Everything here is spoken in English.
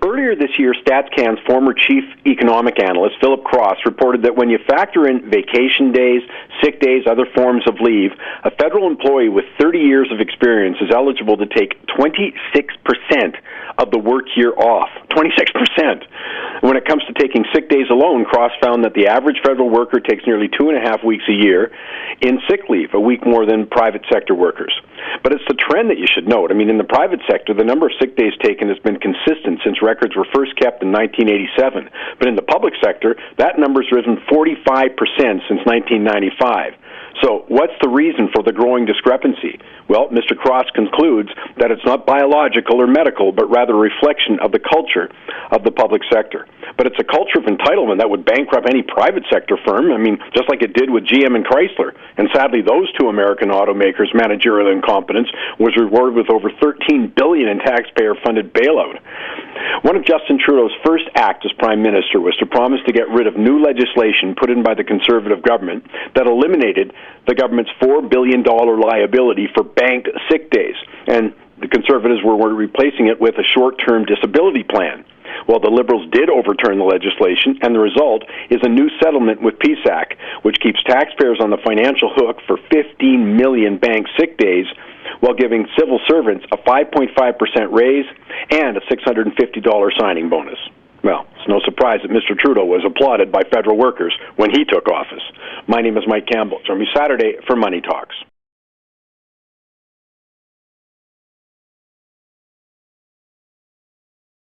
Earlier this year, StatsCan's former chief economic analyst, Philip Cross, reported that when you factor in vacation days, sick days, other forms of leave, a federal employee with 30 years of experience is eligible to take 26% of the work year off. 26%. When it comes to taking sick days alone, Cross found that the average federal worker takes nearly 2.5 weeks a year in sick leave, a week more than private sector workers. But it's the trend that you should note. I mean, in the private sector, the number of sick days taken has been consistent since records were first kept in 1987. But in the public sector, that number's risen 45% since 1995. So what's the reason for the growing discrepancy? Well, Mr. Cross concludes that it's not biological or medical, but rather a reflection of the culture of the public sector. But it's a culture of entitlement that would bankrupt any private sector firm, I mean, just like it did with GM and Chrysler. And sadly, those two American automakers' managerial incompetence was rewarded with over $13 billion in taxpayer-funded bailout. One of Justin Trudeau's first acts as Prime Minister was to promise to get rid of new legislation put in by the Conservative government that eliminated the government's $4 billion liability for banked sick days. And the Conservatives were replacing it with a short-term disability plan. Well, the Liberals did overturn the legislation, and the result is a new settlement with PSAC, which keeps taxpayers on the financial hook for 15 million bank sick days, while giving civil servants a 5.5% raise and a $650 signing bonus. Well, it's no surprise that Mr. Trudeau was applauded by federal workers when he took office. My name is Mike Campbell. Join me Saturday for Money Talks.